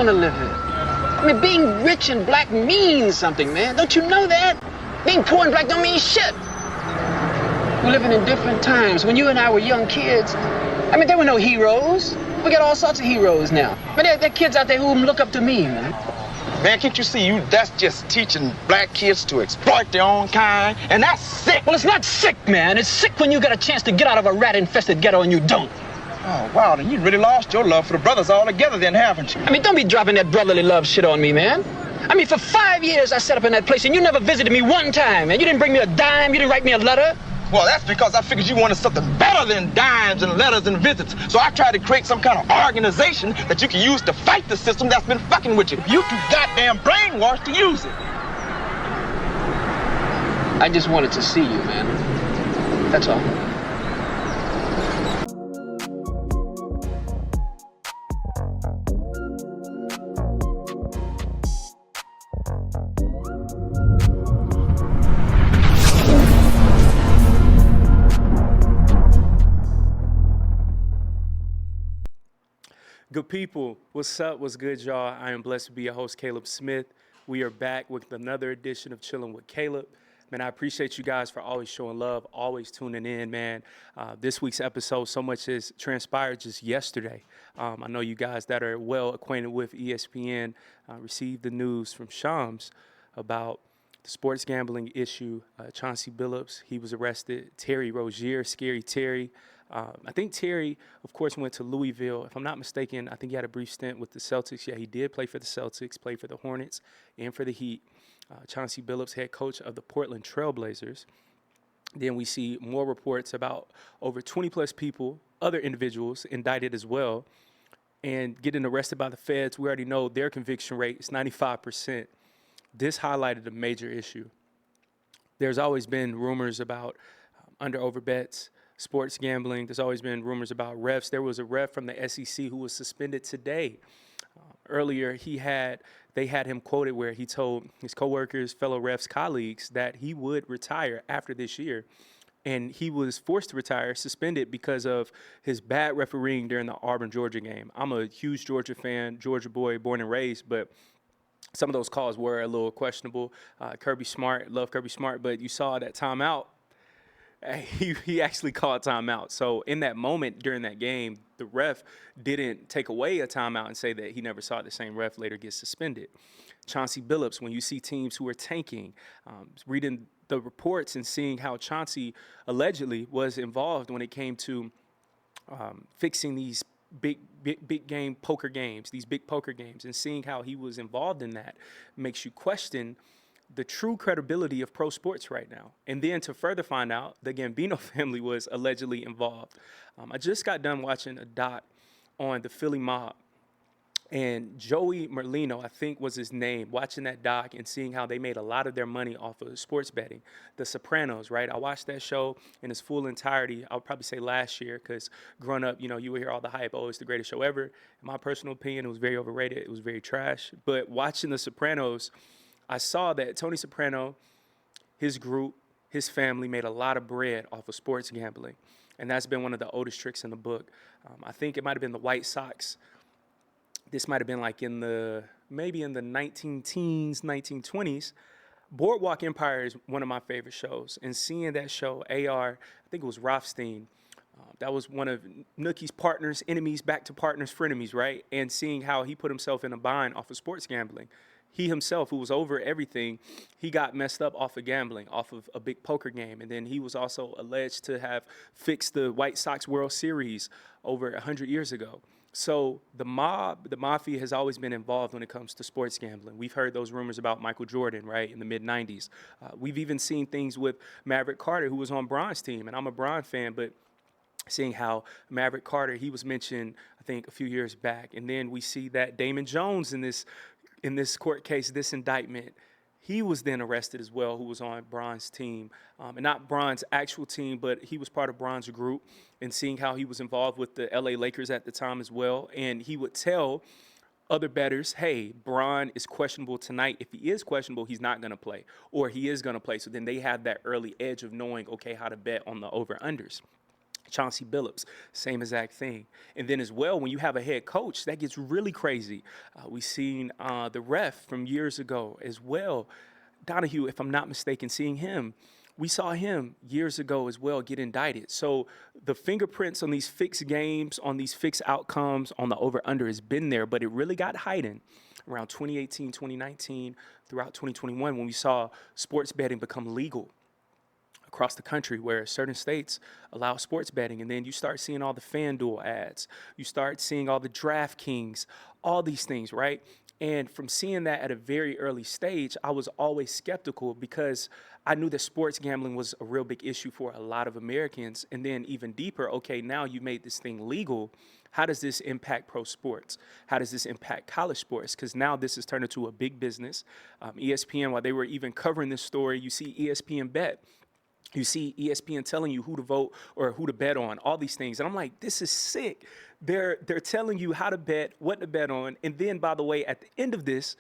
want to live in. I mean, being rich and black means something, man. Don't you know that? Being poor and black don't mean shit. We're living in different times. When you and I were young kids, I mean, there were no heroes. We got all sorts of heroes now. But there are kids out there who look up to me, man. Man, can't you see that's just teaching black kids to exploit their own kind? And that's sick. Well, it's not sick, man. It's sick when you get a chance to get out of a rat-infested ghetto and you don't. Oh, wow, then you really lost your love for the brothers altogether then, haven't you? I mean, don't be dropping that brotherly love shit on me, man. I mean, for 5 years I set up in that place and you never visited me one time, man. You didn't bring me a dime, you didn't write me a letter. Well, that's because I figured you wanted something better than dimes and letters and visits. So I tried to create some kind of organization that you can use to fight the system that's been fucking with you. You too goddamn brainwashed to use it. I just wanted to see you, man. That's all. Good people, what's up? What's good, y'all? I am blessed to be your host, Caleb Smith. We are back with another edition of Chillin With Caleb. Man, I appreciate you guys for always showing love, always tuning in, man. This week's episode, so much has transpired just yesterday. I know you guys that are well acquainted with ESPN received the news from Shams about the sports gambling issue. Chauncey Billups, he was arrested. Terry Rozier, Scary Terry. I think Terry, of course, went to Louisville. If I'm not mistaken, I think he had a brief stint with the Celtics. Yeah, he did play for the Celtics, played for the Hornets and for the Heat. Chauncey Billups, head coach of the Portland Trailblazers. Then we see more reports about over 20-plus people, other individuals indicted as well, and getting arrested by the feds. We already know their conviction rate is 95%. This highlighted a major issue. There's always been rumors about under-over bets, sports gambling. There's always been rumors about refs. There was a ref from the SEC who was suspended today. Earlier, they had him quoted where he told his coworkers, fellow refs, colleagues that he would retire after this year. And he was forced to retire, suspended because of his bad refereeing during the Auburn-Georgia game. I'm a huge Georgia fan, Georgia boy, born and raised, but some of those calls were a little questionable. Kirby Smart, love Kirby Smart, but you saw that timeout. He actually called timeout. So in that moment during that game, the ref didn't take away a timeout and say that he never saw the same ref later get suspended. Chauncey Billups, when you see teams who are tanking, reading the reports and seeing how Chauncey allegedly was involved when it came to fixing these big game poker games, these big poker games, and seeing how he was involved in that makes you question the true credibility of pro sports right now. And then to further find out, the Gambino family was allegedly involved. I just got done watching a doc on the Philly mob, and Joey Merlino, I think was his name, watching that doc and seeing how they made a lot of their money off of sports betting. The Sopranos, right? I watched that show in its full entirety. I would probably say last year, because growing up, you would hear all the hype, oh, it's the greatest show ever. In my personal opinion, it was very overrated. It was very trash. But watching The Sopranos, I saw that Tony Soprano, his group, his family made a lot of bread off of sports gambling. And that's been one of the oldest tricks in the book. I think it might have been the White Sox. This might have been like maybe in the 19-teens, 1920s. Boardwalk Empire is one of my favorite shows. And seeing that show, AR, I think it was Rothstein, that was one of Nookie's partners, enemies, back to partners, frenemies, right? And seeing how he put himself in a bind off of sports gambling. He himself, who was over everything, he got messed up off of gambling, off of a big poker game. And then he was also alleged to have fixed the White Sox World Series over 100 years ago. So the Mafia has always been involved when it comes to sports gambling. We've heard those rumors about Michael Jordan, right, in the mid-'90s. We've even seen things with Maverick Carter, who was on Bron's team. And I'm a Bron fan, but seeing how Maverick Carter, he was mentioned, I think, a few years back. And then we see that Damon Jones in this court case, this indictment, he was then arrested as well, who was on Bron's team. And not Bron's actual team, but he was part of Bron's group, and seeing how he was involved with the LA Lakers at the time as well. And he would tell other bettors, hey, Bron is questionable tonight. If he is questionable, he's not going to play, or he is going to play. So then they have that early edge of knowing, okay, how to bet on the over-unders. Chauncey Billups, same exact thing. And then as well, when you have a head coach, that gets really crazy. We've seen the ref from years ago as well. Donahue, if I'm not mistaken, seeing him. We saw him years ago as well get indicted. So the fingerprints on these fixed games, on these fixed outcomes, on the over-under has been there, but it really got heightened around 2018, 2019, throughout 2021 when we saw sports betting become legal across the country, where certain states allow sports betting. And then you start seeing all the FanDuel ads. You start seeing all the DraftKings, all these things, right? And from seeing that at a very early stage, I was always skeptical because I knew that sports gambling was a real big issue for a lot of Americans. And then even deeper, okay, now you made this thing legal. How does this impact pro sports? How does this impact college sports? Because now this has turned into a big business. ESPN, while they were even covering this story, you see ESPN Bet. You see ESPN telling you who to vote or who to bet on, all these things. And I'm like, this is sick. They're telling you how to bet, what to bet on. And then, by the way, at the end of this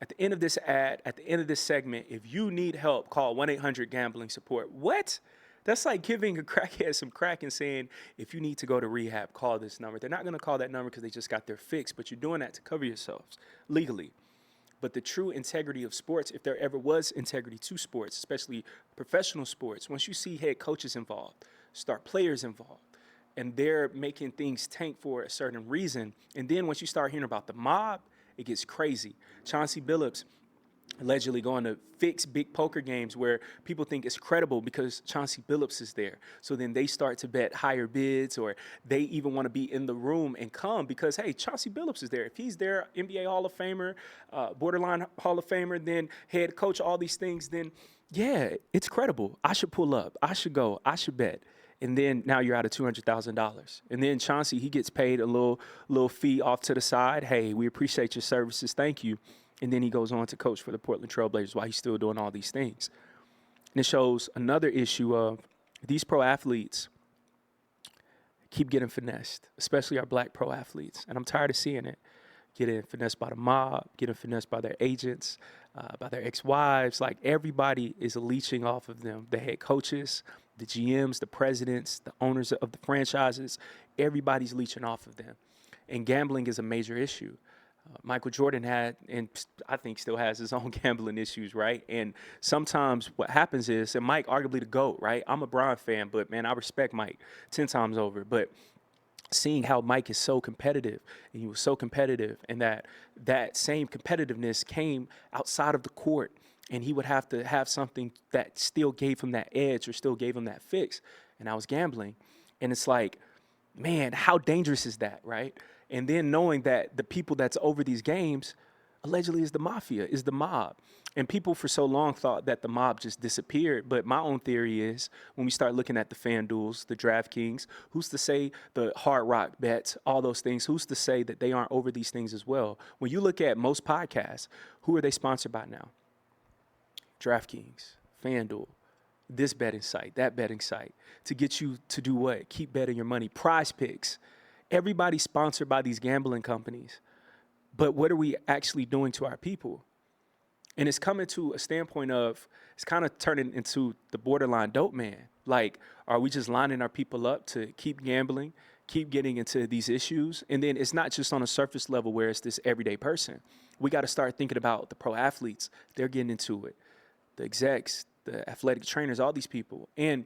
ad, at the end of this segment, if you need help, call 1-800-GAMBLING-SUPPORT. What? That's like giving a crackhead some crack and saying, if you need to go to rehab, call this number. They're not going to call that number because they just got their fix, but you're doing that to cover yourselves legally. But the true integrity of sports, if there ever was integrity to sports, especially professional sports, once you see head coaches involved, star players involved, and they're making things tank for a certain reason, and then once you start hearing about the mob, it gets crazy. Chauncey Billups allegedly going to fix big poker games where people think it's credible because Chauncey Billups is there. So then they start to bet higher bids, or they even want to be in the room and come because, hey, Chauncey Billups is there. If he's there, NBA Hall of Famer, borderline Hall of Famer, then head coach, all these things, then, yeah, it's credible. I should pull up. I should go. I should bet. And then now you're out of $200,000. And then Chauncey, he gets paid a little fee off to the side. Hey, we appreciate your services. Thank you. And then he goes on to coach for the Portland Trailblazers while he's still doing all these things. And it shows another issue of these pro athletes keep getting finessed, especially our black pro athletes. And I'm tired of seeing it. Getting finessed by the mob, getting finessed by their agents, by their ex-wives. Like, everybody is leeching off of them. The head coaches, the GMs, the presidents, the owners of the franchises, everybody's leeching off of them. And gambling is a major issue. Michael Jordan had, and I think still has, his own gambling issues, right? And sometimes what happens is, and Mike, arguably the GOAT, right? I'm a Bron fan, but, man, I respect Mike 10 times over. But seeing how Mike is so competitive, and he was so competitive, and that same competitiveness came outside of the court, and he would have to have something that still gave him that edge or still gave him that fix, and I was gambling. And it's like, man, how dangerous is that, right? And then knowing that the people that's over these games allegedly is the mafia, is the mob. And people for so long thought that the mob just disappeared. But my own theory is, when we start looking at the FanDuels, the DraftKings, who's to say the Hard Rock bets, all those things, who's to say that they aren't over these things as well? When you look at most podcasts, who are they sponsored by now? DraftKings, FanDuel, this betting site, that betting site, to get you to do what? Keep betting your money. Prize Picks. Everybody's sponsored by these gambling companies. But what are we actually doing to our people? And it's coming to a standpoint of, it's kind of turning into the borderline dope man. Like, are we just lining our people up to keep gambling, keep getting into these issues? And then it's not just on a surface level where it's this everyday person. We got to start thinking about the pro athletes. They're getting into it. The execs, the athletic trainers, all these people. And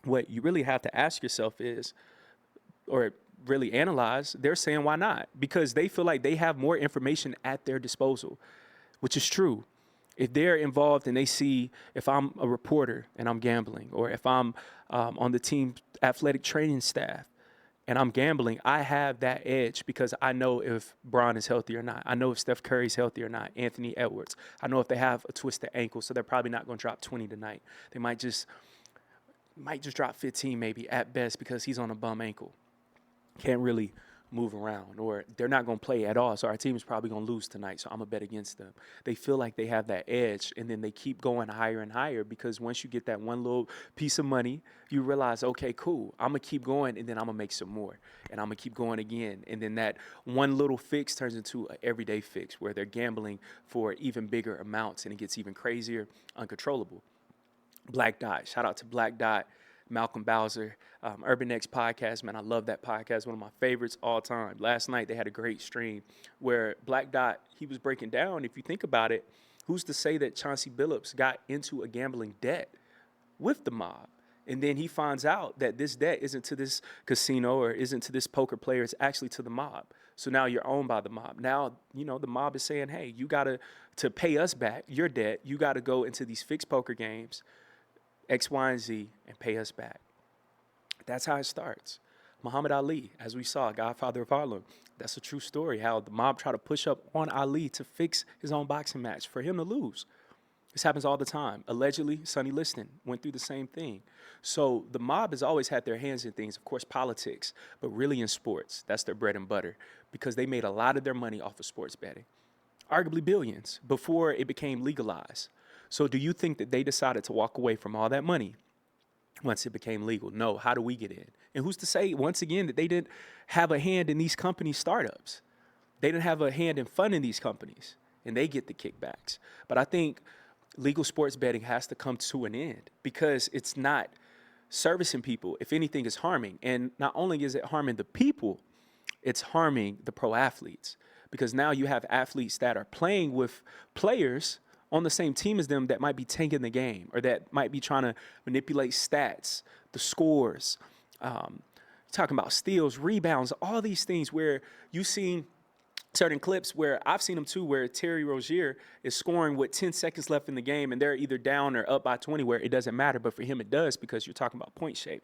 what you really have to ask yourself is, or really analyze, they're saying why not? Because they feel like they have more information at their disposal, which is true. If they're involved and they see, if I'm a reporter and I'm gambling, or if I'm on the team athletic training staff and I'm gambling, I have that edge because I know if Bron is healthy or not. I know if Steph Curry's healthy or not, Anthony Edwards. I know if they have a twisted ankle, so they're probably not going to drop 20 tonight. They might just drop 15 maybe at best because he's on a bum ankle. Can't really move around, or they're not going to play at all, so our team is probably going to lose tonight, so I'm going to bet against them. They feel like they have that edge, and then they keep going higher and higher because once you get that one little piece of money, you realize, okay, cool, I'm going to keep going, and then I'm going to make some more, and I'm going to keep going again, and then that one little fix turns into an everyday fix where they're gambling for even bigger amounts, and it gets even crazier, uncontrollable. Black Dot, shout out to Black Dot. Malcolm Bowser, Urban X podcast. Man, I love that podcast. One of my favorites all time. Last night they had a great stream where Black Dot, he was breaking down. If you think about it, who's to say that Chauncey Billups got into a gambling debt with the mob? And then he finds out that this debt isn't to this casino or isn't to this poker player. It's actually to the mob. So now you're owned by the mob. Now, the mob is saying, hey, you got to pay us back your debt. You got to go into these fixed poker games, X, Y, and Z, and pay us back. That's how it starts. Muhammad Ali, as we saw, Godfather of Harlem, that's a true story, how the mob tried to push up on Ali to fix his own boxing match for him to lose. This happens all the time. Allegedly, Sonny Liston went through the same thing. So the mob has always had their hands in things, of course, politics, but really in sports. That's their bread and butter because they made a lot of their money off of sports betting, arguably billions, before it became legalized. So do you think that they decided to walk away from all that money once it became legal? No. How do we get in? And who's to say, once again, that they didn't have a hand in these company startups? They didn't have a hand in funding these companies, and they get the kickbacks. But I think legal sports betting has to come to an end because it's not servicing people. If anything, it's harming. And not only is it harming the people, it's harming the pro athletes because now you have athletes that are playing with players on the same team as them that might be tanking the game or that might be trying to manipulate stats, the scores, talking about steals, rebounds, all these things where you've seen certain clips where I've seen them too, where Terry Rozier is scoring with 10 seconds left in the game and they're either down or up by 20 where it doesn't matter. But for him, it does because you're talking about point shaving.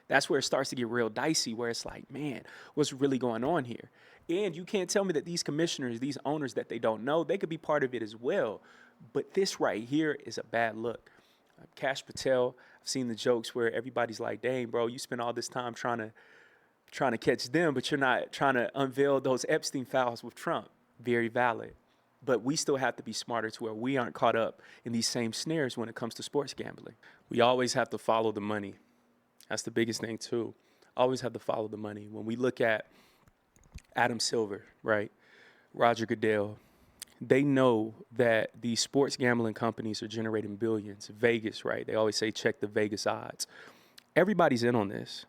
That's where it starts to get real dicey, where it's like, man, what's really going on here? And you can't tell me that these commissioners, these owners that they don't know, they could be part of it as well. But this right here is a bad look. Cash Patel, I've seen the jokes where everybody's like, dang, bro, you spend all this time trying to catch them, but you're not trying to unveil those Epstein files with Trump. Very valid. But we still have to be smarter to where we aren't caught up in these same snares when it comes to sports gambling. We always have to follow the money. That's the biggest thing too. Always have to follow the money. When we look at Adam Silver, right, Roger Goodell, they know that these sports gambling companies are generating billions. Vegas, right? They always say check the Vegas odds. Everybody's in on this.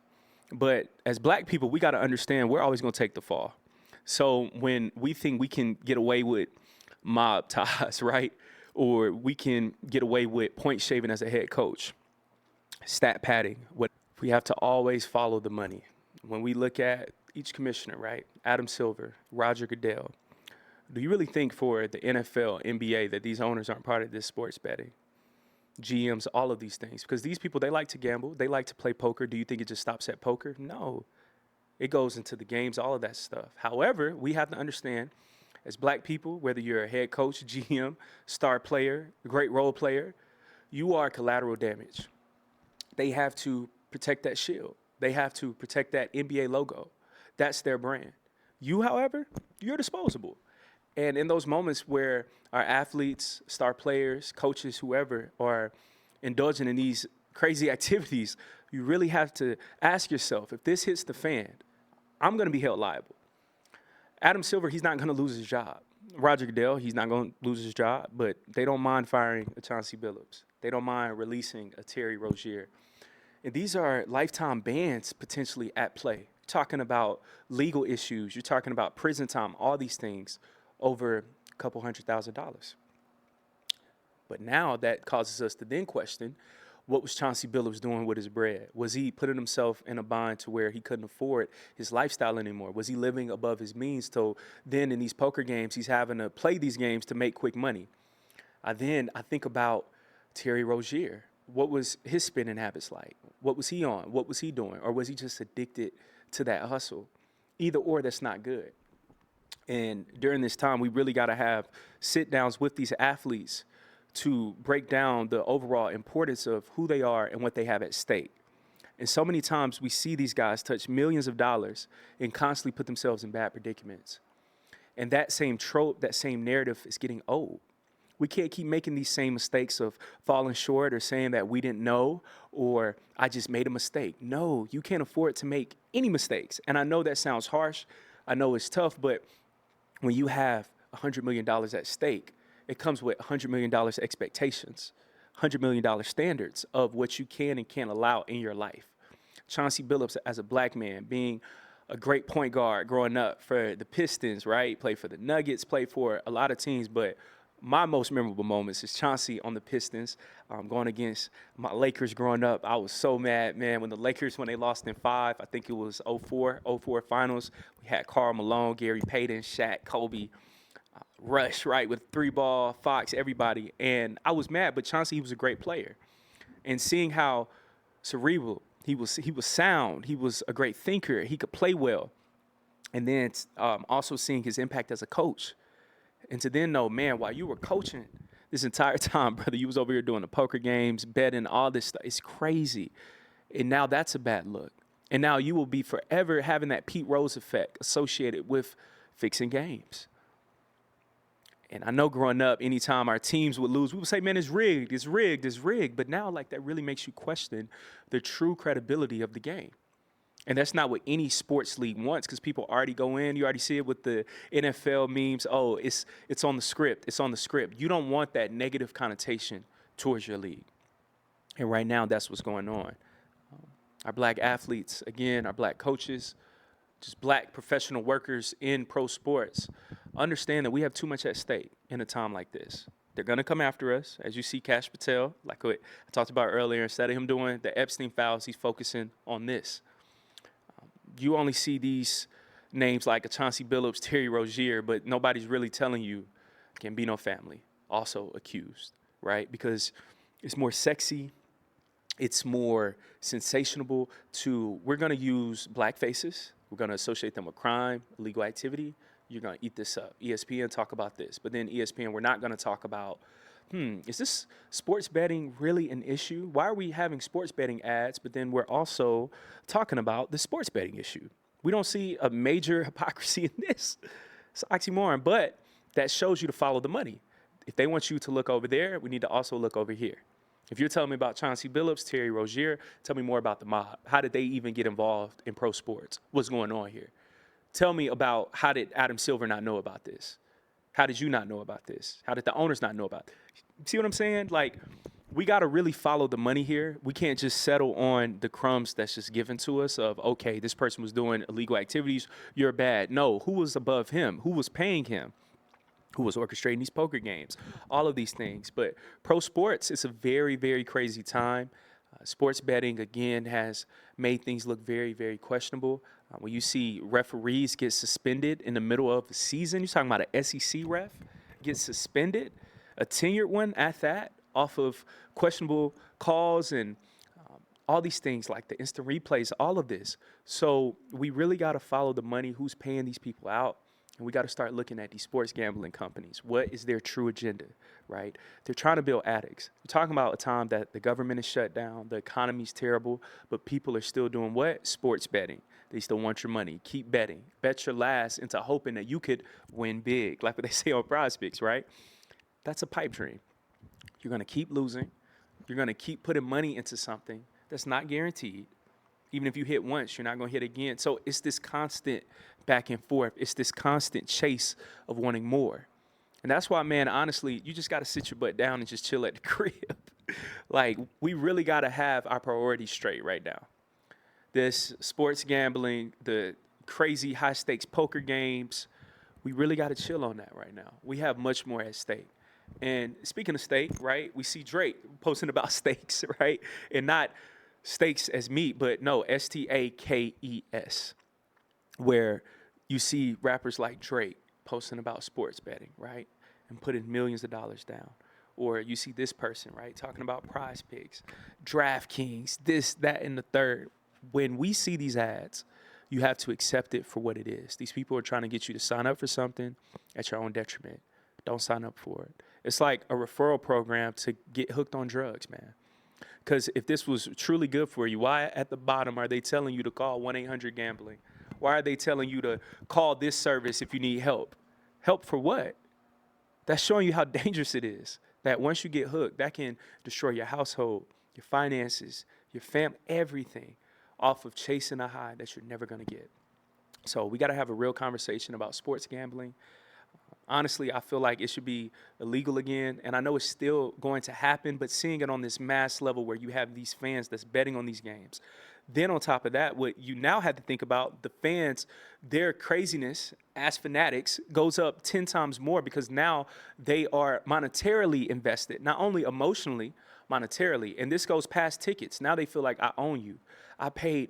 But as black people, we got to understand we're always going to take the fall. So when we think we can get away with mob ties, right, or we can get away with point shaving as a head coach, stat padding, we have to always follow the money. When we look at each commissioner, right, Adam Silver, Roger Goodell, do you really think for the NFL, NBA, that these owners aren't part of this sports betting? GMs, all of these things. Because these people, they like to gamble. They like to play poker. Do you think it just stops at poker? No. It goes into the games, all of that stuff. However, we have to understand, as black people, whether you're a head coach, GM, star player, great role player, you are collateral damage. They have to protect that shield. They have to protect that NBA logo. That's their brand. You, however, you're disposable. And in those moments where our athletes, star players, coaches, whoever, are indulging in these crazy activities, you really have to ask yourself, if this hits the fan, I'm going to be held liable. Adam Silver, he's not going to lose his job. Roger Goodell, he's not going to lose his job, but they don't mind firing a Chauncey Billups. They don't mind releasing a Terry Rozier. And these are lifetime bans potentially at play. You're talking about legal issues. You're talking about prison time, all these things over a couple $100,000. But now that causes us to then question, what was Chauncey Billups doing with his bread? Was he putting himself in a bind to where he couldn't afford his lifestyle anymore? Was he living above his means? So then in these poker games, he's having to play these games to make quick money. I think about Terry Rozier. What was his spending habits like? What was he on? What was he doing? Or was he just addicted to that hustle? Either or, that's not good. And during this time, we really got to have sit-downs with these athletes to break down the overall importance of who they are and what they have at stake. And so many times we see these guys touch millions of dollars and constantly put themselves in bad predicaments. And that same trope, that same narrative is getting old. We can't keep making these same mistakes of falling short or saying that we didn't know or I just made a mistake. No, you can't afford to make any mistakes. And I know that sounds harsh. I know it's tough, but when you have $100 million at stake, it comes with $100 million expectations. $100 million standards of what you can and can't allow in your life. Chauncey Billups, as a black man, being a great point guard growing up for the Pistons, right? Played for the Nuggets, played for a lot of teams, but my most memorable moments is Chauncey on the Pistons, going against my Lakers growing up. I was so mad, man, when they lost in 5, I think it was 04 finals. We had Karl Malone, Gary Payton, Shaq, Kobe, Rush, right, with 3-ball, Fox, everybody. And I was mad, but Chauncey, he was a great player. And seeing how cerebral, he was sound, he was a great thinker, he could play well. And then also seeing his impact as a coach. And to then know, man, while you were coaching this entire time, brother, you was over here doing the poker games, betting, all this stuff. It's crazy. And now that's a bad look. And now you will be forever having that Pete Rose effect associated with fixing games. And I know growing up, anytime our teams would lose, we would say, man, it's rigged, it's rigged, it's rigged. But now, like, that really makes you question the true credibility of the game. And that's not what any sports league wants, because people already go in. You already see it with the NFL memes. Oh, it's on the script. It's on the script. You don't want that negative connotation towards your league. And right now, that's what's going on. Our black athletes, again, our black coaches, just black professional workers in pro sports, understand that we have too much at stake in a time like this. They're going to come after us. As you see Cash Patel, like what I talked about earlier, instead of him doing the Epstein files, he's focusing on this. You only see these names like a Chauncey Billups, Terry Rozier, but nobody's really telling you Gambino family also accused, right? Because it's more sexy, it's more sensational we're going to use black faces, we're going to associate them with crime, illegal activity. You're going to eat this up. ESPN talk about this, but then ESPN, we're not going to talk about, is this sports betting really an issue? Why are we having sports betting ads, but then we're also talking about the sports betting issue? We don't see a major hypocrisy in this. It's an oxymoron, but that shows you to follow the money. If they want you to look over there, we need to also look over here. If you're telling me about Chauncey Billups, Terry Rozier, tell me more about the mob. How did they even get involved in pro sports? What's going on here? Tell me about, how did Adam Silver not know about this? How did you not know about this? How did the owners not know about it? See what I'm saying? Like, we got to really follow the money here. We can't just settle on the crumbs that's just given to us of, okay, this person was doing illegal activities, you're bad. No, who was above him? Who was paying him? Who was orchestrating these poker games? All of these things. But pro sports, it's a very, very crazy time. Sports betting, again, has made things look very, very questionable. When you see referees get suspended in the middle of the season, you're talking about an SEC ref get suspended, a tenured one at that, off of questionable calls and all these things like the instant replays, all of this. So we really got to follow the money, who's paying these people out. And we got to start looking at these sports gambling companies. What is their true agenda, right? They're trying to build addicts. We're talking about a time that the government is shut down, the economy's terrible, but people are still doing what? Sports betting. They still want your money. Keep betting. Bet your last into hoping that you could win big, like what they say on Prize Picks, right? That's a pipe dream. You're going to keep losing. You're going to keep putting money into something that's not guaranteed. Even if you hit once, you're not going to hit again. So it's this constant back and forth. It's this constant chase of wanting more. And that's why, man, honestly, you just got to sit your butt down and just chill at the crib. Like, we really got to have our priorities straight right now. This sports gambling, the crazy high-stakes poker games, we really got to chill on that right now. We have much more at stake. And speaking of steak, right, we see Drake posting about steaks, right? And not steaks as meat, but no, STAKES, where you see rappers like Drake posting about sports betting, right, and putting millions of dollars down. Or you see this person, right, talking about Prize Picks, DraftKings, this, that, and the third. When we see these ads, you have to accept it for what it is. These people are trying to get you to sign up for something at your own detriment. Don't sign up for it. It's like a referral program to get hooked on drugs, man. Because if this was truly good for you, why at the bottom are they telling you to call 1-800-GAMBLING? Why are they telling you to call this service if you need help? Help for what? That's showing you how dangerous it is. That once you get hooked, that can destroy your household, your finances, your family, everything off of chasing a high that you're never going to get. So we got to have a real conversation about sports gambling. Honestly, I feel like it should be illegal again. And I know it's still going to happen, but seeing it on this mass level where you have these fans that's betting on these games. Then on top of that, what you now have to think about, the fans, their craziness as fanatics goes up 10 times more because now they are monetarily invested, not only emotionally, monetarily. And this goes past tickets. Now they feel like I own you. I paid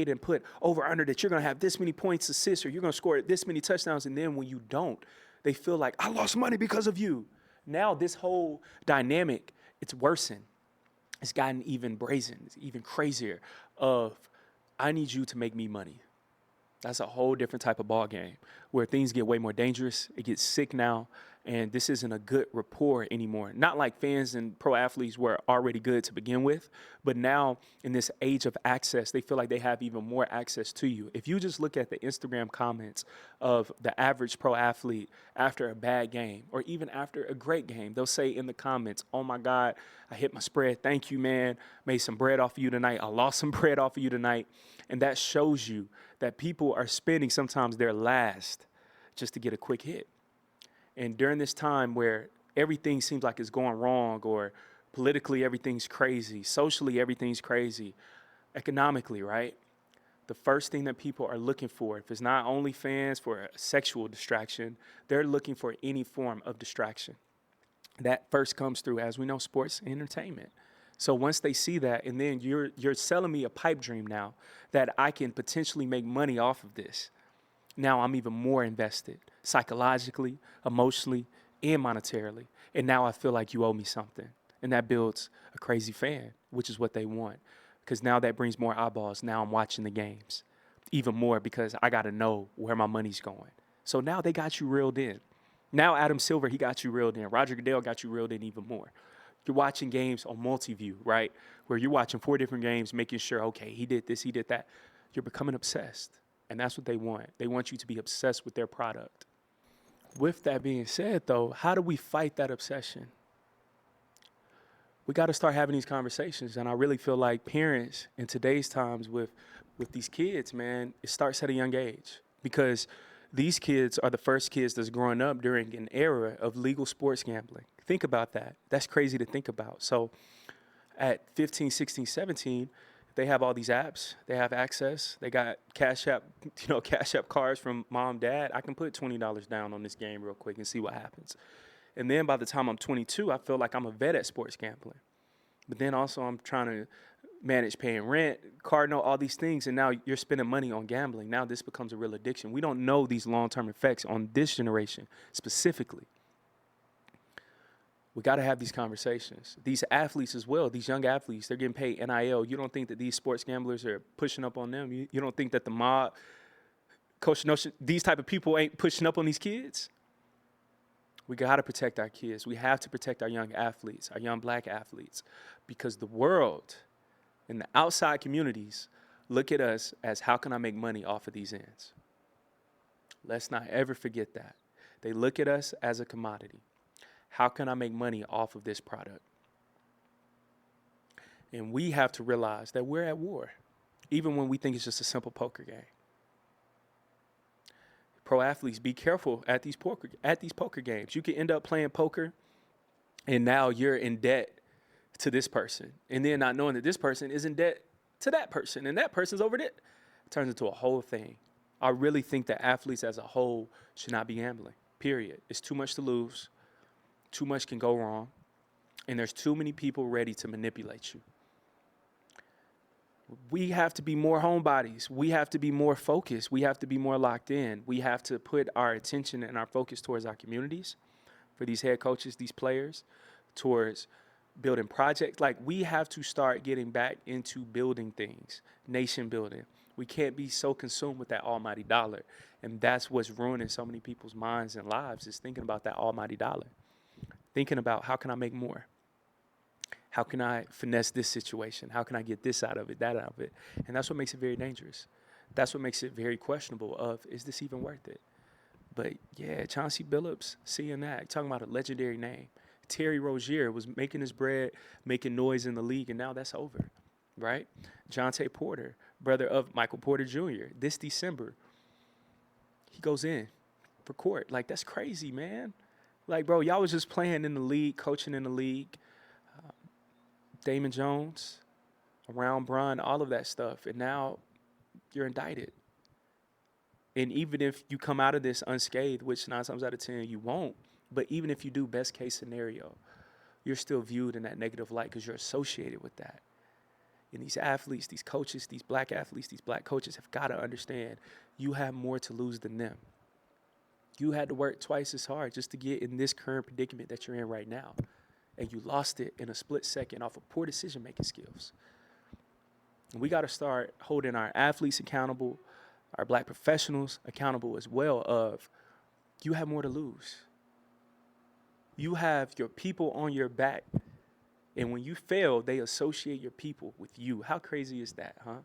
and put over under that you're going to have this many points, assists, or you're going to score this many touchdowns. And then when you don't, they feel like I lost money because of you. Now this whole dynamic, it's worsened. It's gotten even brazen, it's even crazier of I need you to make me money. That's a whole different type of ball game where things get way more dangerous. It gets sick now, and this isn't a good rapport anymore. Not like fans and pro athletes were already good to begin with, but now in this age of access, they feel like they have even more access to you. If you just look at the Instagram comments of the average pro athlete after a bad game or even after a great game, they'll say in the comments, oh my God, I hit my spread. Thank you, man. Made some bread off of you tonight. I lost some bread off of you tonight. And that shows you that people are spending sometimes their last just to get a quick hit. And during this time where everything seems like it's going wrong, or politically everything's crazy, socially everything's crazy, economically, right? The first thing that people are looking for, if it's not OnlyFans for a sexual distraction, they're looking for any form of distraction. That first comes through, as we know, sports and entertainment. So once they see that, and then you're selling me a pipe dream now that I can potentially make money off of this. Now I'm even more invested psychologically, emotionally, and monetarily. And now I feel like you owe me something. And that builds a crazy fan, which is what they want. Because now that brings more eyeballs. Now I'm watching the games even more because I got to know where my money's going. So now they got you reeled in. Now Adam Silver, he got you reeled in. Roger Goodell got you reeled in even more. You're watching games on multi-view, right? Where you're watching 4 different games, making sure, okay, he did this, he did that. You're becoming obsessed. And that's what they want. They want you to be obsessed with their product. With that being said, though, how do we fight that obsession? We got to start having these conversations. And I really feel like parents in today's times with these kids, man, it starts at a young age. Because these kids are the first kids that's growing up during an era of legal sports gambling. Think about that. That's crazy to think about. So at 15, 16, 17, they have all these apps. They have access. They got Cash App cards from mom, dad. I can put $20 down on this game real quick and see what happens. And then by the time I'm 22, I feel like I'm a vet at sports gambling. But then also I'm trying to manage paying rent, car note, all these things. And now you're spending money on gambling. Now this becomes a real addiction. We don't know these long-term effects on this generation specifically. We got to have these conversations. These athletes as well, these young athletes, they're getting paid NIL. You don't think that these sports gamblers are pushing up on them? You don't think that the mob, Coach Notion, these type of people ain't pushing up on these kids? We got to protect our kids. We have to protect our young athletes, our young black athletes, because the world and the outside communities look at us as how can I make money off of these ends? Let's not ever forget that. They look at us as a commodity. How can I make money off of this product? And we have to realize that we're at war, even when we think it's just a simple poker game. Pro athletes, be careful at these poker games. You can end up playing poker, and now you're in debt to this person, and then not knowing that this person is in debt to that person, and that person's over there. It turns into a whole thing. I really think that athletes as a whole should not be gambling, period. It's too much to lose. Too much can go wrong, and there's too many people ready to manipulate you. We have to be more homebodies. We have to be more focused. We have to be more locked in. We have to put our attention and our focus towards our communities, for these head coaches, these players, towards building projects. Like, we have to start getting back into building things, nation building. We can't be so consumed with that almighty dollar, and that's what's ruining so many people's minds and lives, is thinking about that almighty dollar. Thinking about how can I make more? How can I finesse this situation? How can I get this out of it, that out of it? And that's what makes it very dangerous. That's what makes it very questionable of, is this even worth it? But yeah, Chauncey Billups, seeing that, talking about a legendary name. Terry Rozier was making his bread, making noise in the league, and now that's over, right? Jonte Porter, brother of Michael Porter Jr., this December, he goes in. for court. Like, that's crazy, man. Like, bro, y'all was just playing in the league, coaching in the league. Damon Jones, around Bron, all of that stuff. And now you're indicted. And even if you come out of this unscathed, which 9 times out of 10 you won't, but even if you do, best case scenario, you're still viewed in that negative light because you're associated with that. And these athletes, these coaches, these black athletes, these black coaches have got to understand you have more to lose than them. You had to work twice as hard just to get in this current predicament that you're in right now. And you lost it in a split second off of poor decision-making skills. And we got to start holding our athletes accountable, our black professionals accountable as well of you have more to lose. You have your people on your back. And when you fail, they associate your people with you. How crazy is that, huh?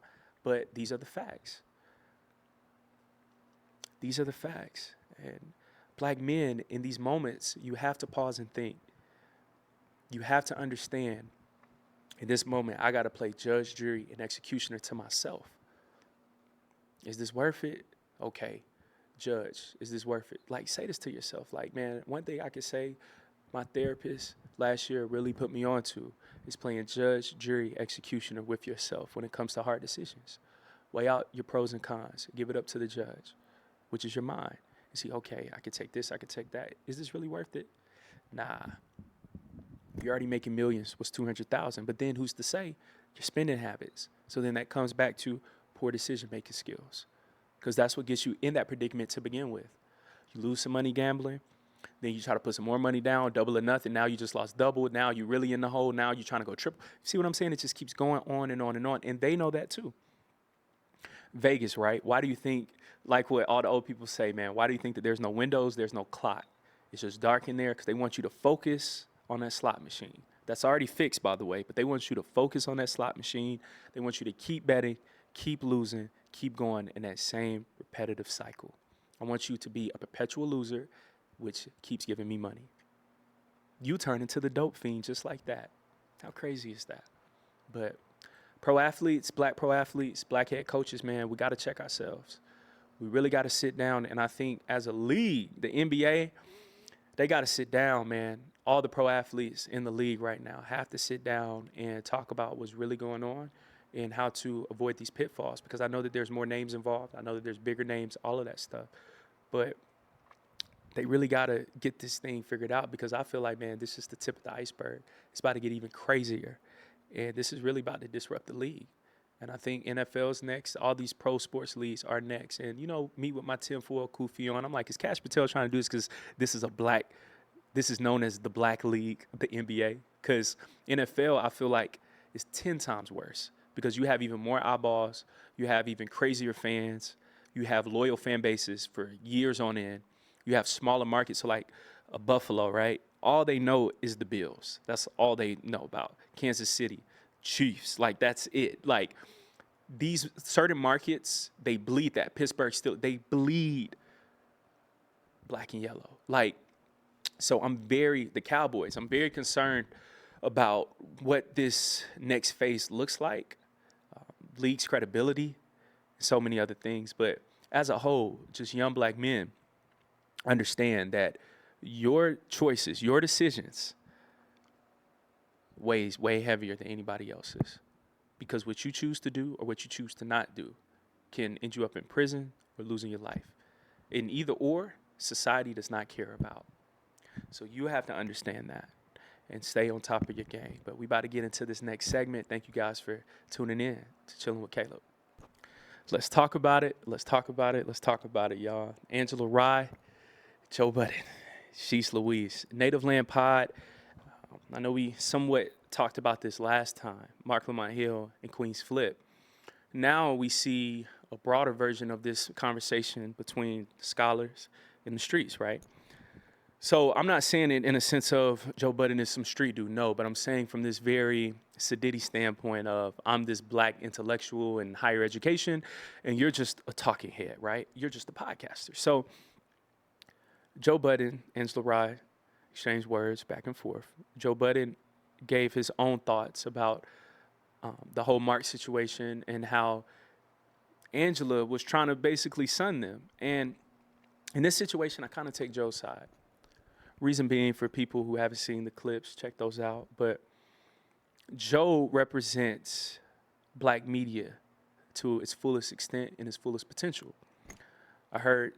But these are the facts. These are the facts. And black men, in these moments, you have to pause and think. You have to understand, in this moment, I got to play judge, jury, and executioner to myself. Is this worth it? Okay. Judge, is this worth it? Like, say this to yourself. Like, man, one thing I could say my therapist last year really put me on to is playing judge, jury, executioner with yourself when it comes to hard decisions. Weigh out your pros and cons. Give it up to the judge, which is your mind. And see, okay, I could take this, I could take that. Is this really worth it? Nah. You're already making millions. What's 200,000? But then who's to say your spending habits? So then that comes back to poor decision-making skills, because that's what gets you in that predicament to begin with. You lose some money gambling. Then you try to put some more money down, double or nothing. Now you just lost double. Now you're really in the hole. Now you're trying to go triple. See what I'm saying? It just keeps going on and on and on. And they know that too. Vegas, right? Why do you think, like what all the old people say, man, why do you think that there's no windows, there's no clock? It's just dark in there because they want you to focus on that slot machine. That's already fixed, by the way, but they want you to focus on that slot machine. They want you to keep betting, keep losing, keep going in that same repetitive cycle. I want you to be a perpetual loser, which keeps giving me money. You turn into the dope fiend just like that. How crazy is that? But pro athletes, black head coaches, man, we got to check ourselves. We really got to sit down. And I think as a league, the NBA, they got to sit down, man. All the pro athletes in the league right now have to sit down and talk about what's really going on and how to avoid these pitfalls, because I know that there's more names involved. I know that there's bigger names, all of that stuff. But they really got to get this thing figured out, because I feel like, man, this is the tip of the iceberg. It's about to get even crazier. And this is really about to disrupt the league. And I think NFL's next. All these pro sports leagues are next. And, you know, me with my tinfoil kufi on, I'm like, is Cash Patel trying to do this because this is known as the black league, the NBA? Because NFL, I feel like, is 10 times worse, because you have even more eyeballs. You have even crazier fans. You have loyal fan bases for years on end. You have smaller markets, so like a Buffalo, right? All they know is the Bills. That's all they know about. Kansas City, Chiefs, like that's it. Like these certain markets, they bleed that. Pittsburgh still, they bleed black and yellow. Like, so the Cowboys, I'm very concerned about what this next phase looks like, league's credibility, so many other things. But as a whole, just young black men, understand that your choices, your decisions weighs way heavier than anybody else's, because what you choose to do or what you choose to not do can end you up in prison or losing your life. In either or, society does not care about. So you have to understand that and stay on top of your game. But we about to get into this next segment. Thank you guys for tuning in to Chillin' with Caleb. Let's talk about it. Let's talk about it, y'all. Angela Rye, Joe Budden, She's Louise, Native Land Pod. I know we somewhat talked about this last time, Mark Lamont Hill and Queen's Flip. Now we see a broader version of this conversation between scholars in the streets, right? So I'm not saying it in a sense of Joe Budden is some street dude, no, but I'm saying from this very Sadiddy standpoint of I'm this black intellectual in higher education, and you're just a talking head, right? You're just a podcaster. So Joe Budden, Angela Rye, exchanged words back and forth. Joe Budden gave his own thoughts about the whole Mark situation and how Angela was trying to basically sun them. And In this situation, I kind of take Joe's side. Reason being, for people who haven't seen the clips, check those out. But Joe represents black media to its fullest extent and its fullest potential. I heard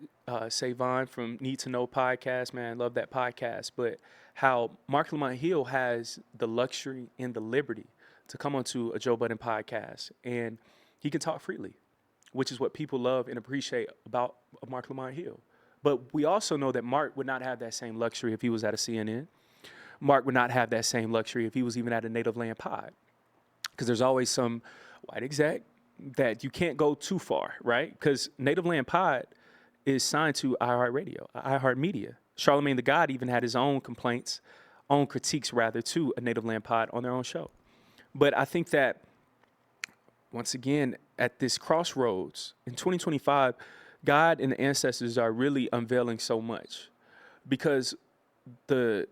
Savon from Need to Know podcast, man, love that podcast, but how Mark Lamont Hill has the luxury and the liberty to come onto a Joe Budden podcast, and he can talk freely, which is what people love and appreciate about Mark Lamont Hill. But we also know that Mark would not have that same luxury if he was at a CNN. Mark would not have that same luxury if he was even at a Native Land pod, because there's always some white exec that you can't go too far, right? Because Native Land pod is signed to iHeartRadio, iHeartMedia. Charlemagne the God even had his own complaints, own critiques rather, to a Native Land pod on their own show. But I think that, once again, at this crossroads, in 2025, God and the ancestors are really unveiling so much, because the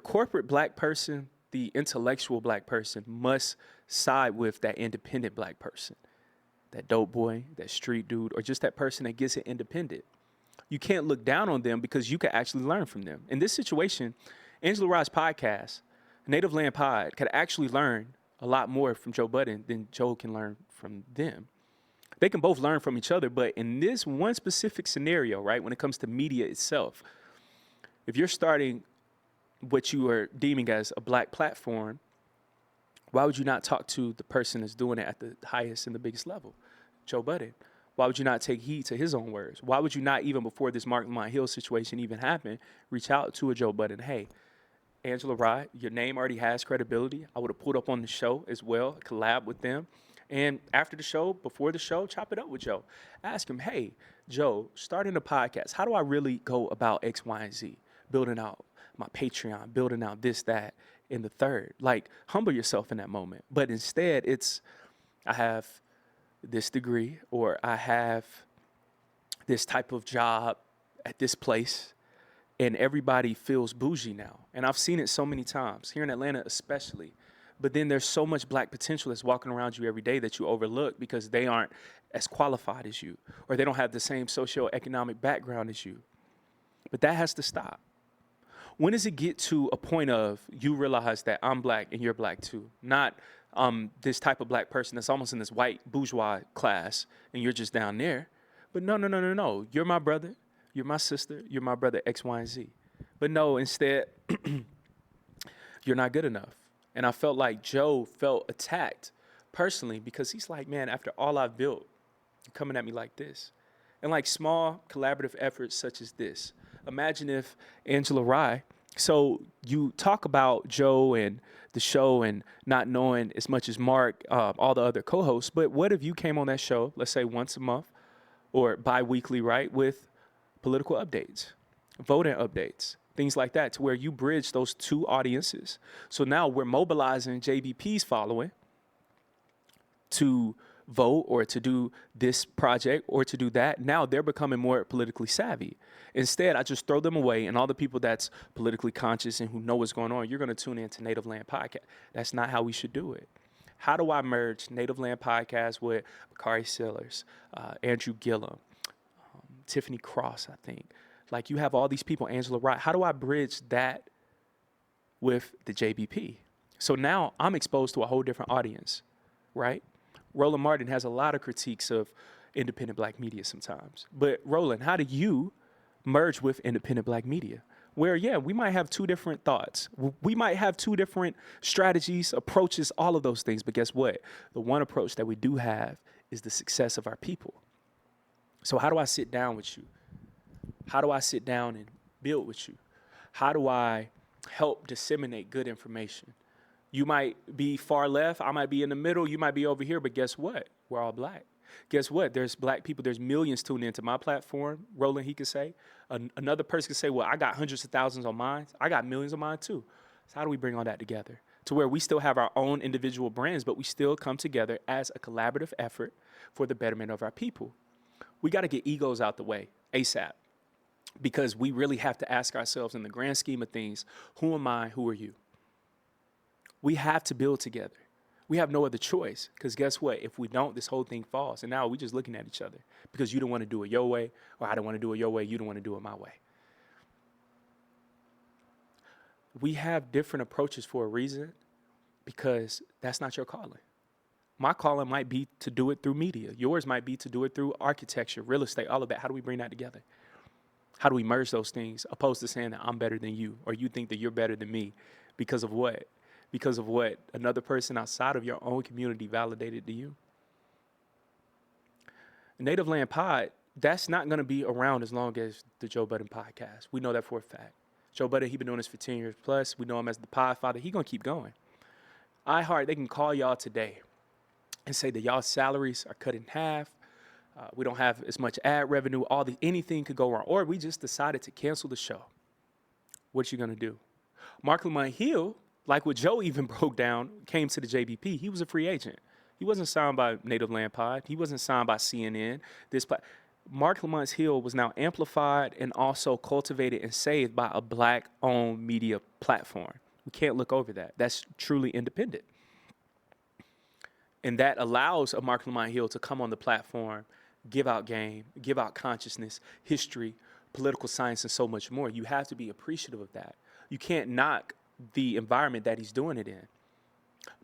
corporate black person, the intellectual black person, must side with that independent black person, that dope boy, that street dude, or just that person that gets it independent. You can't look down on them because you can actually learn from them. In this situation, Angela Rye's podcast, Native Land Pod, could actually learn a lot more from Joe Budden than Joe can learn from them. They can both learn from each other, but in this one specific scenario, right, when it comes to media itself, if you're starting what you are deeming as a black platform, why would you not talk to the person that's doing it at the highest and the biggest level, Joe Budden? Why would you not take heed to his own words? Why would you not, even before this Mark Lamont Hill situation even happened, reach out to a Joe Budden? Hey, Angela Rye, your name already has credibility. I would have pulled up on the show as well, collab with them. And after the show, before the show, chop it up with Joe. Ask him, hey, Joe, starting a podcast, how do I really go about X, Y, and Z? Building out my Patreon, building out this, that, and the third. Like, humble yourself in that moment. But instead, it's, I have this degree, or I have this type of job at this place, and everybody feels bougie now. And I've seen it so many times, here in Atlanta especially. But then there's so much black potential that's walking around you every day that you overlook because they aren't as qualified as you, or they don't have the same socioeconomic background as you. But that has to stop. When does it get to a point of you realize that I'm black and you're black too? Not this type of black person that's almost in this white bourgeois class and you're just down there. But no. You're my brother. You're my sister. You're my brother X, Y, and Z. But no, instead, you're not good enough. And I felt like Joe felt attacked personally because he's like, man, after all I've built, you're coming at me like this. And like small collaborative efforts such as this. Imagine if Angela Rye, so you talk about Joe and the show and not knowing as much as Mark, all the other co-hosts, but what if you came on that show, let's say once a month or bi-weekly, right, with political updates, voting updates, things like that, to where you bridge those two audiences. So now we're mobilizing JBP's following to vote or to do this project or to do that. Now they're becoming more politically savvy. Instead, I just throw them away, and all the people that's politically conscious and who know what's going on, you're going to tune in to Native Land Podcast. That's not how we should do it. How do I merge Native Land Podcast with Bakari Sellers, Andrew Gillum, Tiffany Cross, I think. Like, you have all these people, Angela Rye. How do I bridge that with the JBP? So now I'm exposed to a whole different audience, right? Roland Martin has a lot of critiques of independent black media sometimes. But Roland, how do you merge with independent black media? Where, yeah, we might have two different thoughts. We might have two different strategies, approaches, all of those things. But guess what? The one approach that we do have is the success of our people. So how do I sit down with you? How do I sit down and build with you? How do I help disseminate good information? You might be far left. I might be in the middle. You might be over here. But guess what? We're all black. Guess what? There's black people. There's millions tuned into my platform. Roland, he could say. Another person could say, well, I got hundreds of thousands on mine. I got millions on mine too. So how do we bring all that together to where we still have our own individual brands, but we still come together as a collaborative effort for the betterment of our people? We got to get egos out the way ASAP, because we really have to ask ourselves, in the grand scheme of things, who am I? Who are you? We have to build together. We have no other choice, because guess what? If we don't, this whole thing falls. And now we just looking at each other because you don't want to do it your way, or I don't want to do it your way. You don't want to do it my way. We have different approaches for a reason, because that's not your calling. My calling might be to do it through media. Yours might be to do it through architecture, real estate, all of that. How do we bring that together? How do we merge those things, opposed to saying that I'm better than you, or you think that you're better than me because of what? Because of what another person outside of your own community validated to you? Native Land Pod, that's not going to be around as long as the Joe Budden podcast. We know that for a fact. Joe Budden, he been doing this for 10 years plus. We know him as the pod father. He going to keep going. iHeart, they can call y'all today and say that y'all's salaries are cut in half. We don't have as much ad revenue. Anything could go wrong. Or we just decided to cancel the show. What you going to do? Mark Lamont Hill, like what Joe even broke down, came to the JBP. He was a free agent. He wasn't signed by Native Land Pod. He wasn't signed by CNN. Mark Lamont Hill was now amplified and also cultivated and saved by a black-owned media platform. We can't look over that. That's truly independent. And that allows a Mark Lamont Hill to come on the platform, give out game, give out consciousness, history, political science, and so much more. You have to be appreciative of that. You can't knock the environment that he's doing it in.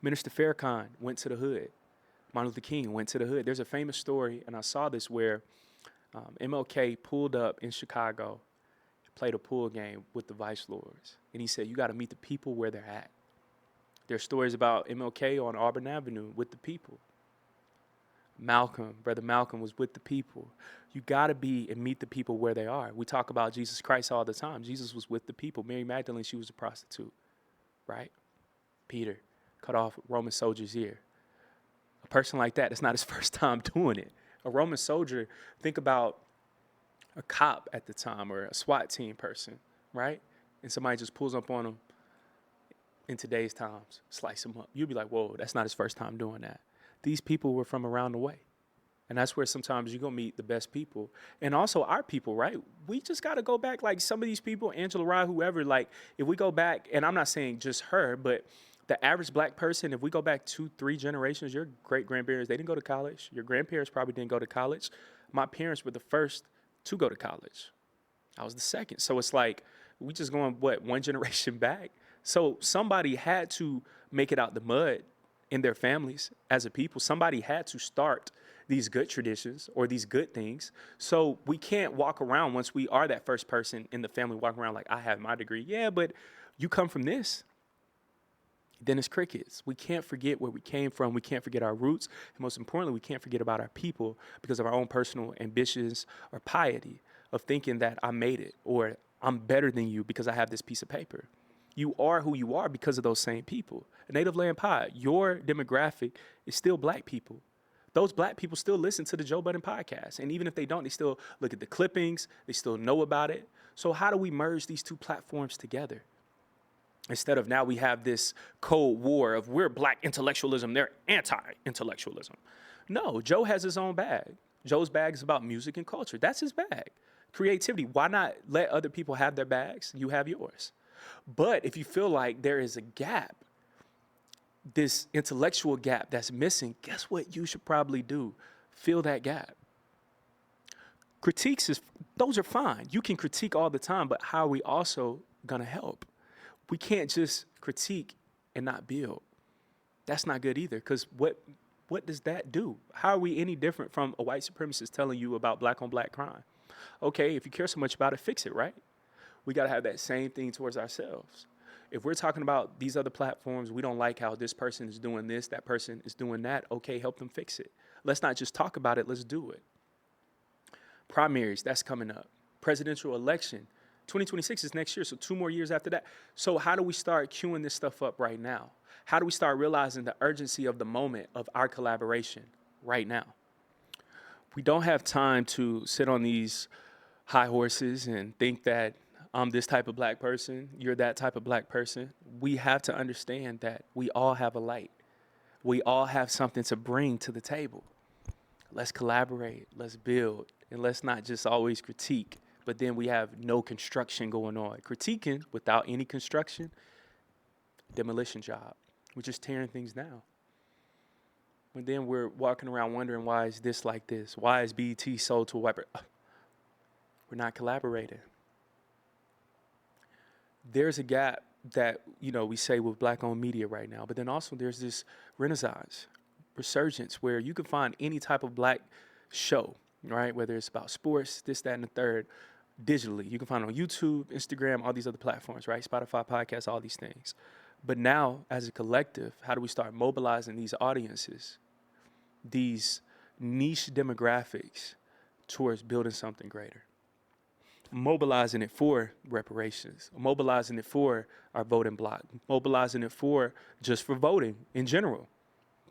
Minister Farrakhan went to the hood. Martin Luther King went to the hood. There's a famous story, and I saw this, where MLK pulled up in Chicago, played a pool game with the Vice Lords. And he said, you got to meet the people where they're at. There's stories about MLK on Auburn Avenue with the people. Brother Malcolm was with the people. You got to be and meet the people where they are. We talk about Jesus Christ all the time. Jesus was with the people. Mary Magdalene, she was a prostitute, right? Peter cut off a Roman soldier's ear. A person like that, it's not his first time doing it. A Roman soldier, think about a cop at the time, or a SWAT team person, right? And somebody just pulls up on him in today's times, slice him up. You'd be like, whoa, that's not his first time doing that. These people were from around the way. And that's where sometimes you're going to meet the best people. And also our people, right? We just got to go back, like some of these people, Angela Rye, whoever, like if we go back, and I'm not saying just her, but the average black person, if we go back 2-3 generations, your great-grandparents, they didn't go to college. Your grandparents probably didn't go to college. My parents were the first to go to college. I was the second. So it's like, we just going, one generation back? So somebody had to make it out the mud in their families as a people. Somebody had to start these good traditions or these good things. So we can't walk around, once we are that first person in the family, walk around like, I have my degree. Yeah, but you come from this. Then it's crickets. We can't forget where we came from. We can't forget our roots. And most importantly, we can't forget about our people because of our own personal ambitions or piety of thinking that I made it, or I'm better than you because I have this piece of paper. You are who you are because of those same people. A Native Land Pod, your demographic is still black people. Those black people still listen to the Joe Budden podcast. And even if they don't, they still look at the clippings. They still know about it. So how do we merge these two platforms together? Instead of now we have this Cold War of we're black intellectualism, they're anti-intellectualism. No, Joe has his own bag. Joe's bag is about music and culture. That's his bag. Creativity. Why not let other people have their bags? You have yours. But if you feel like there is a gap, this intellectual gap that's missing, guess what you should probably do? Fill that gap. Critiques, those are fine. You can critique all the time, but how are we also going to help? We can't just critique and not build. That's not good either, because what does that do? How are we any different from a white supremacist telling you about black on black crime? Okay, if you care so much about it, fix it, right? We got to have that same thing towards ourselves. If we're talking about these other platforms, we don't like how this person is doing this, that person is doing that, okay, help them fix it. Let's not just talk about it, let's do it. Primaries, that's coming up. Presidential election, 2026 is next year, so 2 more years after that. So how do we start queuing this stuff up right now? How do we start realizing the urgency of the moment of our collaboration right now? We don't have time to sit on these high horses and think that I'm this type of black person, you're that type of black person. We have to understand that we all have a light. We all have something to bring to the table. Let's collaborate, let's build, and let's not just always critique, but then we have no construction going on. Critiquing without any construction, demolition job. We're just tearing things down. And then we're walking around wondering, why is this like this? Why is BET sold to a white person? We're not collaborating. There's a gap that, we say with black-owned media right now, but then also there's this renaissance, resurgence, where you can find any type of black show, right? Whether it's about sports, this, that, and the third, digitally. You can find it on YouTube, Instagram, all these other platforms, right? Spotify, podcasts, all these things. But now, as a collective, how do we start mobilizing these audiences, these niche demographics, towards building something greater? Mobilizing it for reparations, mobilizing it for our voting bloc, mobilizing it just for voting in general,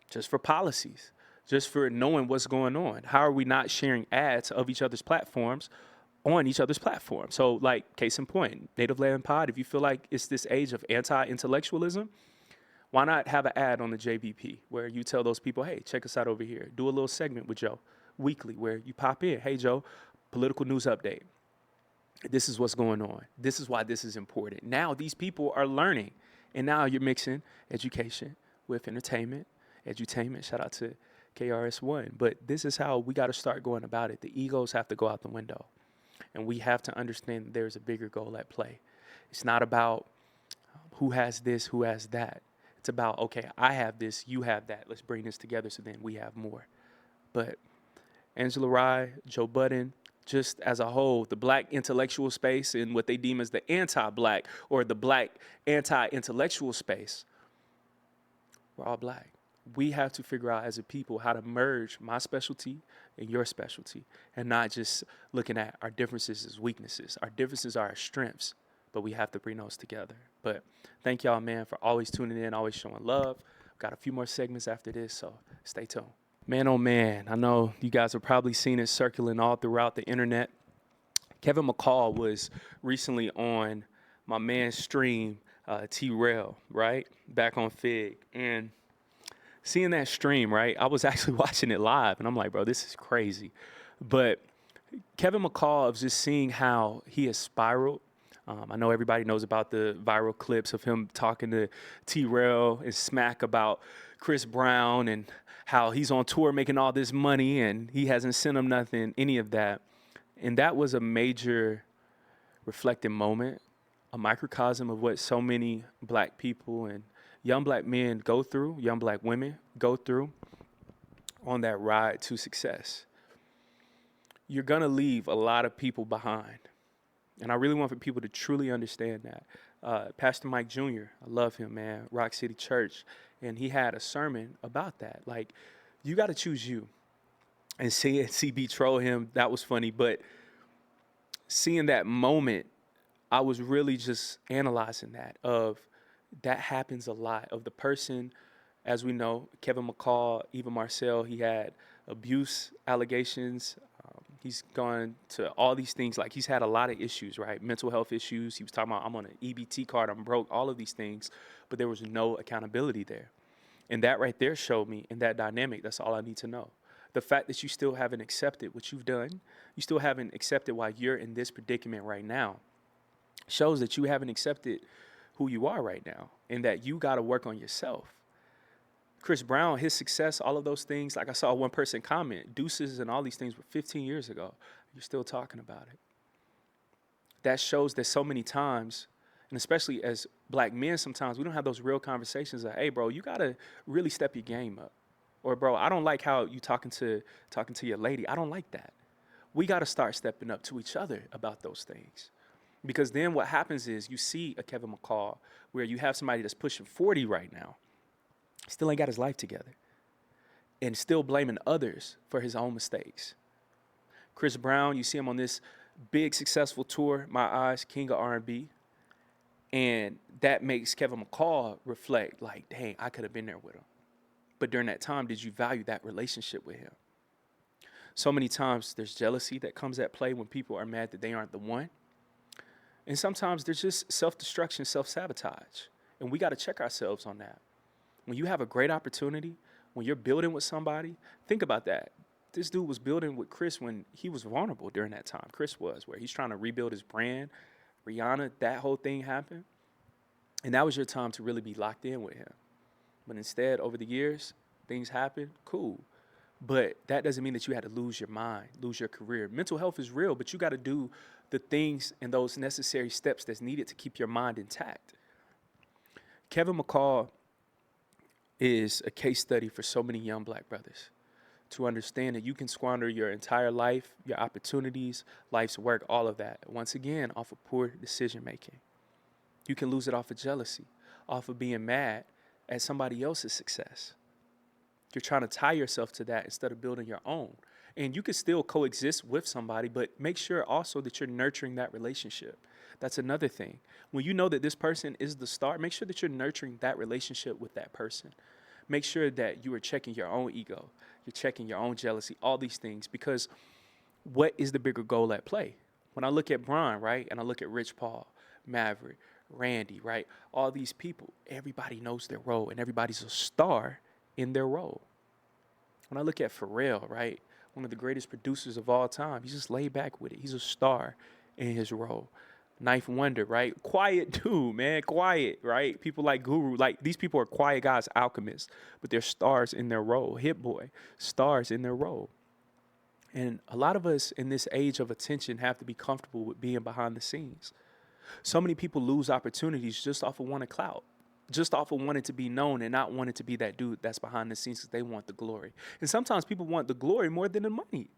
just for policies, just for knowing what's going on. How are we not sharing ads of each other's platforms on each other's platform? So, like, case in point, Native Land Pod, if you feel like it's this age of anti-intellectualism, why not have an ad on the JVP where you tell those people, hey, check us out over here. Do a little segment with Joe weekly where you pop in. Hey, Joe, political news update. This is what's going on. This is why this is important. Now these people are learning. And now you're mixing education with entertainment, edutainment. Shout out to KRS-One. But this is how we got to start going about it. The egos have to go out the window. And we have to understand that there's a bigger goal at play. It's not about who has this, who has that. It's about, okay, I have this, you have that. Let's bring this together so then we have more. But Angela Rye, Joe Budden, just as a whole, the black intellectual space and what they deem as the anti-black or the black anti-intellectual space, we're all black. We have to figure out as a people how to merge my specialty and your specialty and not just looking at our differences as weaknesses. Our differences are our strengths, but we have to bring those together. But thank y'all, man, for always tuning in, always showing love. Got a few more segments after this, so stay tuned. Man, oh man, I know you guys have probably seen it circling all throughout the internet. Kevin McCall was recently on my man's stream, T-Rail, right? Back on Fig. And seeing that stream, right, I was actually watching it live, and I'm like, bro, this is crazy. But Kevin McCall, was just seeing how he has spiraled. I know everybody knows about the viral clips of him talking to T-Rail and smack about Chris Brown and how he's on tour making all this money and he hasn't sent him nothing, any of that. And that was a major reflective moment, a microcosm of what so many black people and young black men go through, young black women go through on that ride to success. You're going to leave a lot of people behind. And I really want for people to truly understand that. Pastor Mike Jr., I love him, man, Rock City Church. And he had a sermon about that. Like, you got to choose you. And seeing CB troll him, that was funny. But seeing that moment, I was really just analyzing that happens a lot. Of the person, as we know, Kevin McCall, Eva Marcel, he had abuse allegations. He's gone to all these things. Like, he's had a lot of issues, right? Mental health issues. He was talking about, I'm on an EBT card, I'm broke, all of these things. But there was no accountability there. And that right there showed me in that dynamic, that's all I need to know. The fact that you still haven't accepted what you've done, you still haven't accepted why you're in this predicament right now, shows that you haven't accepted who you are right now and that you got to work on yourself. Chris Brown, his success, all of those things, like I saw one person comment, deuces and all these things were 15 years ago. You're still talking about it. That shows that so many times, and especially as black men, sometimes we don't have those real conversations of, hey, bro, you got to really step your game up. Or, bro, I don't like how you talking to your lady. I don't like that. We got to start stepping up to each other about those things. Because then what happens is you see a Kevin McCall where you have somebody that's pushing 40 right now, still ain't got his life together, and still blaming others for his own mistakes. Chris Brown, you see him on this big successful tour, My Eyes, King of R&B, and that makes Kevin McCall reflect like, dang, I could have been there with him. But during that time, did you value that relationship with him? So many times there's jealousy that comes at play when people are mad that they aren't the one. And sometimes there's just self-destruction, self-sabotage. And we got to check ourselves on that. When you have a great opportunity, when you're building with somebody, think about that. This dude was building with Chris when he was vulnerable during that time. Chris was, where he's trying to rebuild his brand. Rihanna, that whole thing happened. And that was your time to really be locked in with him. But instead, over the years, Things happen, cool. But that doesn't mean that you had to lose your mind, lose your career. Mental health is real, but you got to do the things and those necessary steps that's needed to keep your mind intact. Kevin McCall is a case study for so many young black brothers to understand that you can squander your entire life, your opportunities, life's work, all of that, once again, off of poor decision making. You can lose it off of jealousy, off of being mad at somebody else's success. You're trying to tie yourself to that instead of building your own. And you can still coexist with somebody, but make sure also that you're nurturing that relationship. That's another thing. When you know that this person is the star, make sure that you're nurturing that relationship with that person. Make sure that you are checking your own ego. You're checking your own jealousy, all these things, because what is the bigger goal at play? When I look at Bron, right, and I look at Rich Paul, Maverick, Randy, right, all these people, everybody knows their role, and everybody's a star in their role. When I look at Pharrell, right, one of the greatest producers of all time, he's just laid back with it. He's a star in his role. Knife Wonder, right? Quiet dude, man, quiet, right? People like Guru, like these people are quiet guys, alchemists, but they're stars in their role. Hit Boy, stars in their role. And a lot of us in this age of attention have to be comfortable with being behind the scenes. So many people lose opportunities just off of wanting clout, just off of wanting to be known and not wanting to be that dude that's behind the scenes because they want the glory. And sometimes people want the glory more than the money.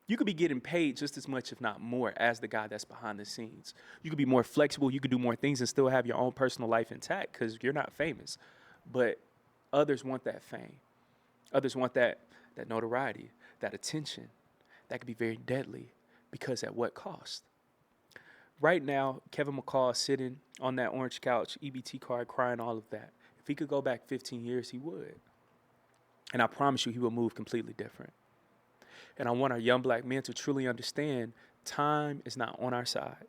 You could be getting paid just as much, if not more, as the guy that's behind the scenes. You could be more flexible. You could do more things and still have your own personal life intact because you're not famous. But others want that fame. Others want that notoriety, that attention. That could be very deadly because at what cost? Right now, Kevin McCall is sitting on that orange couch, EBT card, crying, all of that. If he could go back 15 years, he would. And I promise you, he will move completely different. And I want our young black men to truly understand time is not on our side.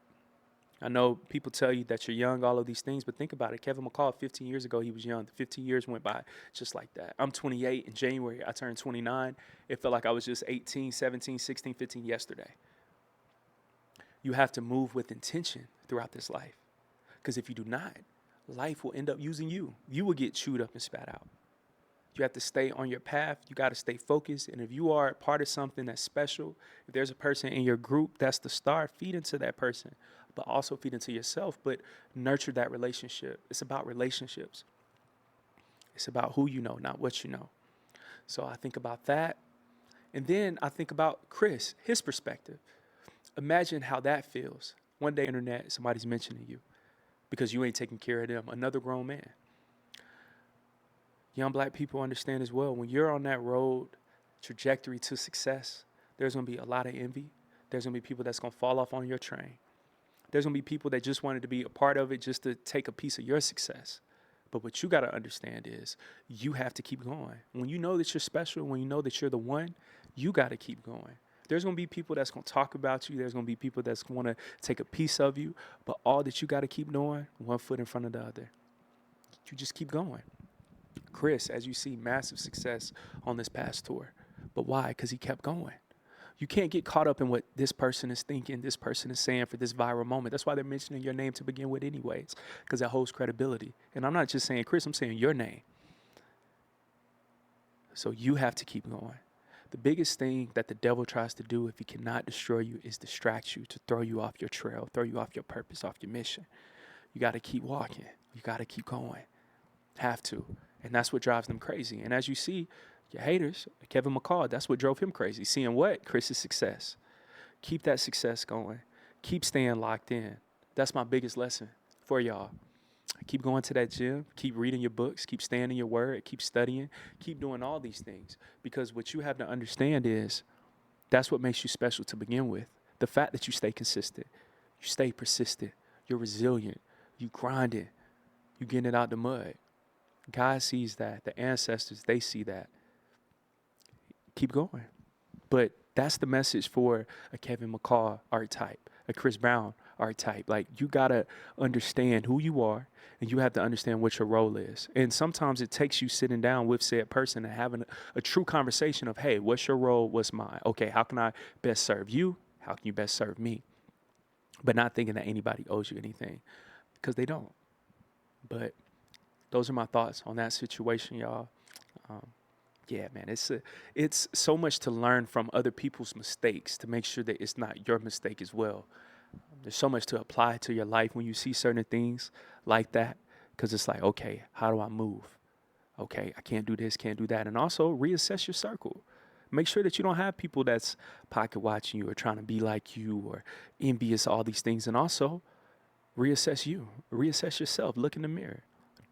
I know people tell you that you're young, all of these things, but think about it. Kevin McCall, 15 years ago, he was young. 15 years went by just like that. I'm 28 in January. I turned 29. It felt like I was just 18, 17, 16, 15 yesterday. You have to move with intention throughout this life. Because if you do not, life will end up using you. You will get chewed up and spat out. You have to stay on your path. You got to stay focused. And if you are part of something that's special, if there's a person in your group that's the star, feed into that person, but also feed into yourself, but nurture that relationship. It's about relationships. It's about who you know, not what you know. So I think about that. And then I think about Chris, his perspective. Imagine how that feels. One day, internet, somebody's mentioning you because you ain't taking care of them, another grown man. Young black people understand as well, when you're on that road trajectory to success, there's going to be a lot of envy. There's going to be people that's going to fall off on your train. There's going to be people that just wanted to be a part of it just to take a piece of your success. But what you got to understand is you have to keep going. When you know that you're special, when you know that you're the one, you got to keep going. There's going to be people that's going to talk about you. There's going to be people that's going to take a piece of you. But all that you got to keep doing, one foot in front of the other. You just keep going. Chris, as you see, massive success on this past tour. But why? Because he kept going. You can't get caught up in what this person is thinking, this person is saying for this viral moment. That's why they're mentioning your name to begin with anyways, because that holds credibility. And I'm not just saying Chris, I'm saying your name. So you have to keep going. The biggest thing that the devil tries to do if he cannot destroy you is distract you, to throw you off your trail, throw you off your purpose, off your mission. You got to keep walking. You got to keep going. Have to. And that's what drives them crazy. And as you see, your haters, Kevin McCall, that's what drove him crazy. Seeing what? Chris's success. Keep that success going. Keep staying locked in. That's my biggest lesson for y'all. Keep going to that gym. Keep reading your books. Keep staying in your word. Keep studying. Keep doing all these things. Because what you have to understand is that's what makes you special to begin with. The fact that you stay consistent. You stay persistent. You're resilient. You grinding. You getting it out the mud. God sees that. The ancestors, they see that. Keep going. But that's the message for a Kevin McCall archetype, a Chris Brown archetype. Like, you got to understand who you are, and you have to understand what your role is. And sometimes it takes you sitting down with said person and having a true conversation of, hey, what's your role? What's mine? Okay, how can I best serve you? How can you best serve me? But not thinking that anybody owes you anything, because they don't. But those are my thoughts on that situation, y'all. Yeah, man, it's so much to learn from other people's mistakes to make sure that it's not your mistake as well. There's so much to apply to your life when you see certain things like that, because it's like, okay, how do I move? Okay, I can't do this, can't do that. And also reassess your circle. Make sure that you don't have people that's pocket watching you or trying to be like you or envious, all these things. And also reassess you, reassess yourself, look in the mirror.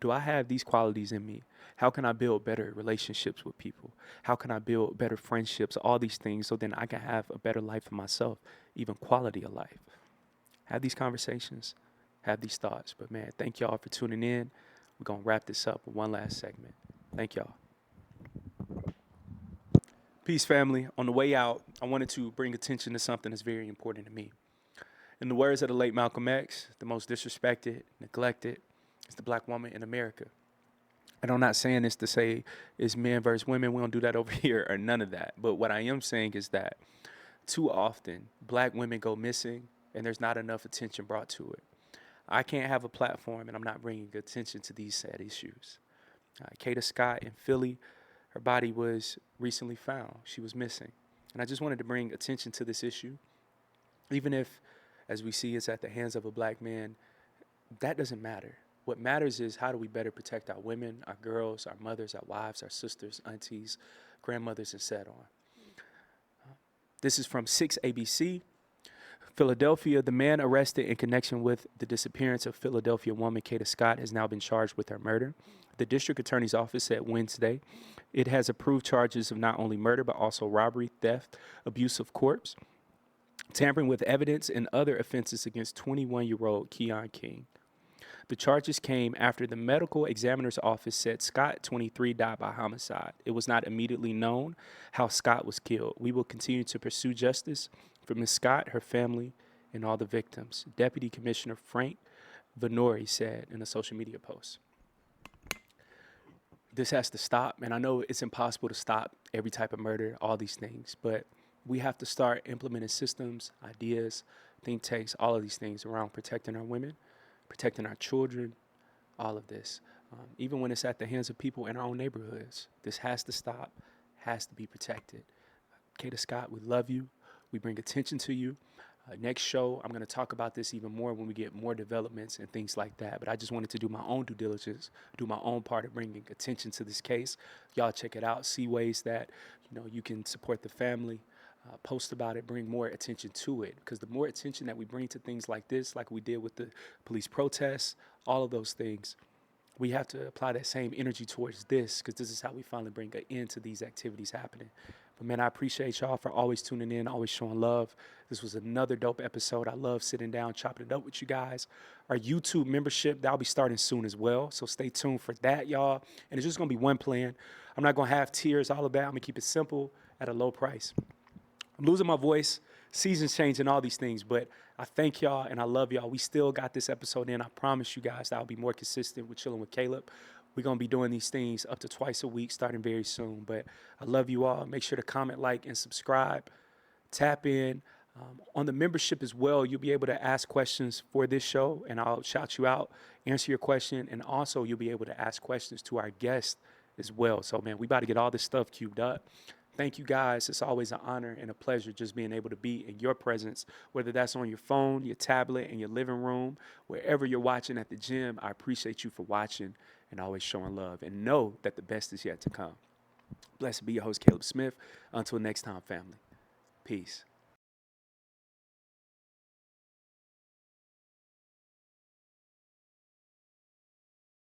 Do I have these qualities in me? How can I build better relationships with people? How can I build better friendships? All these things so then I can have a better life for myself, even quality of life. Have these conversations, have these thoughts. But man, thank y'all for tuning in. We're going to wrap this up with one last segment. Thank y'all. Peace, family. On the way out, I wanted to bring attention to something that's very important to me. In the words of the late Malcolm X, the most disrespected, neglected is the black woman in America. And I'm not saying this to say it's men versus women. We don't do that over here or none of that. But what I am saying is that too often black women go missing and there's not enough attention brought to it. I can't have a platform and I'm not bringing attention to these sad issues. Kada Scott in Philly, her body was recently found. She was missing. And I just wanted to bring attention to this issue. Even if, as we see, it's at the hands of a black man, that doesn't matter. What matters is how do we better protect our women, our girls, our mothers, our wives, our sisters, aunties, grandmothers, and so on. This is from 6ABC. Philadelphia, the man arrested in connection with the disappearance of Philadelphia woman Kada Scott has now been charged with her murder. The district attorney's office said Wednesday it has approved charges of not only murder but also robbery, theft, abuse of corpse, tampering with evidence, and other offenses against 21-year-old Keon King. The charges came after the medical examiner's office said Scott, 23, died by homicide. It was not immediately known how Scott was killed. We will continue to pursue justice for Ms. Scott, her family, and all the victims, Deputy Commissioner Frank Venori said in a social media post. This has to stop, and I know it's impossible to stop every type of murder, all these things, but we have to start implementing systems, ideas, think tanks, all of these things around protecting our women, protecting our children, all of this. Even when it's at the hands of people in our own neighborhoods, this has to stop, has to be protected. Kada Scott, we love you. We bring attention to you. Next show, I'm going to talk about this even more when we get more developments and things like that. But I just wanted to do my own due diligence, do my own part of bringing attention to this case. Y'all check it out. See ways that you can support the family. Post about it, bring more attention to it. Because the more attention that we bring to things like this, like we did with the police protests, all of those things, we have to apply that same energy towards this, because this is how we finally bring an end to these activities happening. But man, I appreciate y'all for always tuning in, always showing love. This was another dope episode. I love sitting down, chopping it up with you guys. Our YouTube membership, that'll be starting soon as well. So stay tuned for that, y'all. And it's just going to be one plan. I'm not going to have tiers, all of that. I'm going to keep it simple at a low price. I'm losing my voice, seasons changing, all these things, but I thank y'all and I love y'all. We still got this episode in. I promise you guys that I'll be more consistent with Chillin' with Caleb. We're going to be doing these things up to twice a week starting very soon, but I love you all. Make sure to comment, like, and subscribe. Tap in. On the membership as well, you'll be able to ask questions for this show, and I'll shout you out, answer your question, and also you'll be able to ask questions to our guests as well. So, man, we about to get all this stuff queued up. Thank you, guys. It's always an honor and a pleasure just being able to be in your presence, whether that's on your phone, your tablet, in your living room, wherever you're watching at the gym. I appreciate you for watching and always showing love. And know that the best is yet to come. Blessed be your host, Caleb Smith. Until next time, family. Peace.